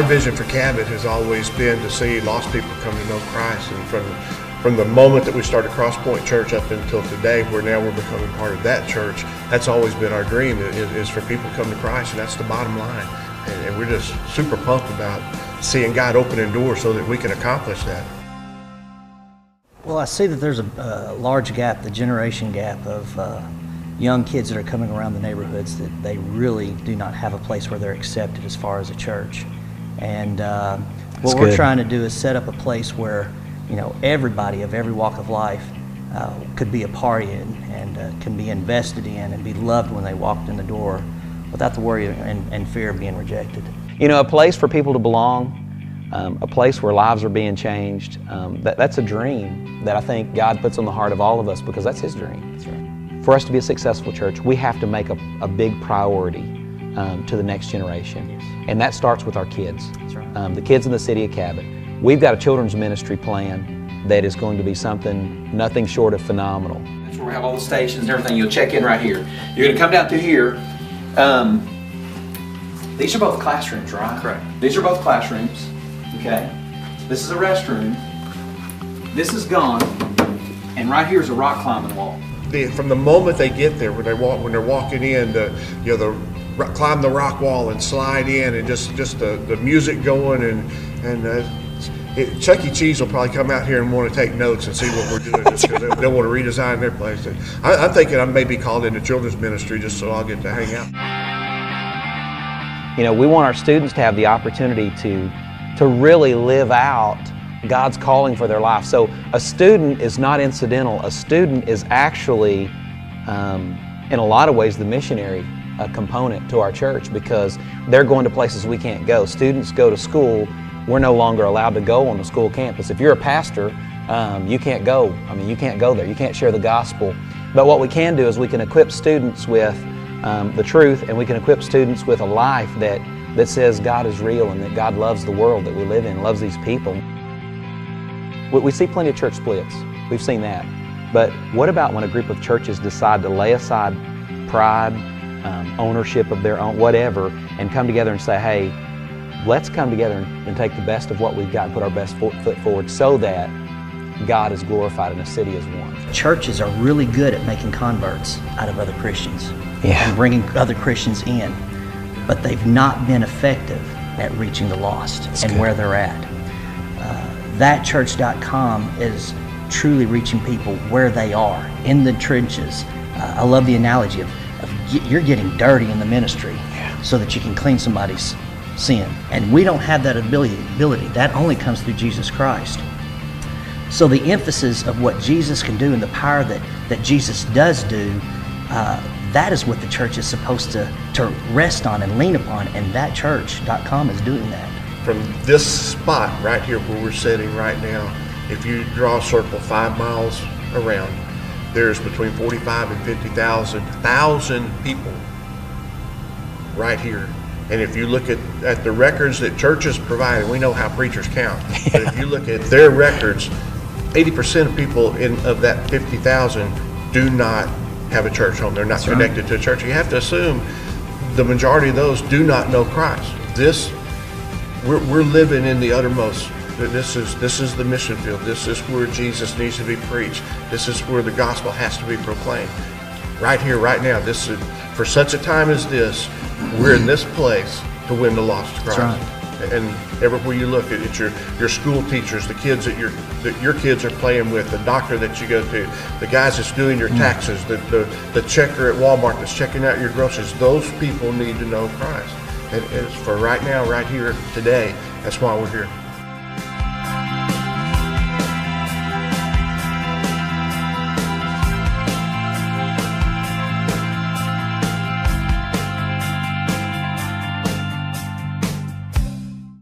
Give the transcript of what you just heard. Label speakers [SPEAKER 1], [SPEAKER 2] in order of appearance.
[SPEAKER 1] our vision for Cabot has always been to see lost people come to know Christ, and from the moment that we started Cross Point Church up until today, where now we're becoming part of that church, that's always been our dream, is for people to come to Christ, and that's the bottom line. And we're just super pumped about seeing God opening doors so that we can accomplish that.
[SPEAKER 2] Well, I see that there's a large gap, the generation gap of young kids that are coming around the neighborhoods that they really do not have a place where they're accepted as far as a church. And what we're trying to do is set up a place where, you know, everybody of every walk of life could be a part in and can be invested in and be loved when they walked in the door without the worry and fear of being rejected.
[SPEAKER 3] You know, a place for people to belong, a place where lives are being changed, that's a dream that I think God puts on the heart of all of us, because that's His dream.
[SPEAKER 2] That's right.
[SPEAKER 3] For us to be a successful church, we have to make a big priority to the next generation.
[SPEAKER 2] Yes.
[SPEAKER 3] And that starts with our kids.
[SPEAKER 2] That's right.
[SPEAKER 3] The kids in the city of Cabot. We've got a children's ministry plan that is going to be nothing short of phenomenal.
[SPEAKER 4] That's where we have all the stations and everything. You'll check in right here. You're going to come down through here. These are both classrooms, right?
[SPEAKER 1] Correct.
[SPEAKER 4] These are both classrooms. Okay. This is a restroom. This is gone. And right here is a rock climbing wall.
[SPEAKER 1] From the moment they get there, when they're walking in, climb the rock wall and slide in, and just the music going, and Chuck E. Cheese will probably come out here and want to take notes and see what we're doing, just because they want to redesign their place. I'm thinking I may be called into children's ministry just so I'll get to hang out.
[SPEAKER 3] You know, we want our students to have the opportunity to really live out God's calling for their life. So a student is not incidental. A student is actually, in a lot of ways, the missionary component to our church, because they're going to places we can't go. Students go to school. We're no longer allowed to go on the school campus. If you're a pastor, you can't go. I mean, you can't go there. You can't share the gospel. But what we can do is we can equip students with the truth, and we can equip students with a life that says God is real and that God loves the world that we live in, loves these people. We see plenty of church splits. We've seen that. But what about when a group of churches decide to lay aside pride, ownership of their own, whatever, and come together and say, hey, let's come together and take the best of what we've got and put our best foot forward so that God is glorified in a city as one.
[SPEAKER 2] Churches are really good at making converts out of other Christians and bringing other Christians in, but they've not been effective at reaching the lost where they're at. Thatchurch.com is truly reaching people where they are, in the trenches. I love the analogy of you're getting dirty in the ministry so that you can clean somebody's sin. And we don't have that ability. That only comes through Jesus Christ. So the emphasis of what Jesus can do and the power that Jesus does do, that is what the church is supposed to rest on and lean upon, and thatchurch.com is doing that.
[SPEAKER 1] From this spot right here where we're sitting right now, if you draw a circle 5 miles around, there's between 45 and 50,000 people right here. And if you look at the records that churches provide, and we know how preachers count, but if you look at their records, 80% of people of that 50,000 do not have a church home. They're not connected to a church. You have to assume the majority of those do not know Christ. We're living in the uttermost. This is the mission field. This is where Jesus needs to be preached. This is where the gospel has to be proclaimed. Right here, right now. This is for such a time as this. We're in this place to win the lost to Christ.
[SPEAKER 2] That's right.
[SPEAKER 1] And everywhere you look, it's your school teachers, the kids that your kids are playing with, the doctor that you go to, the guys that's doing your taxes, the checker at Walmart that's checking out your groceries. Those people need to know Christ. And it's for right now, right here, today. That's why we're here.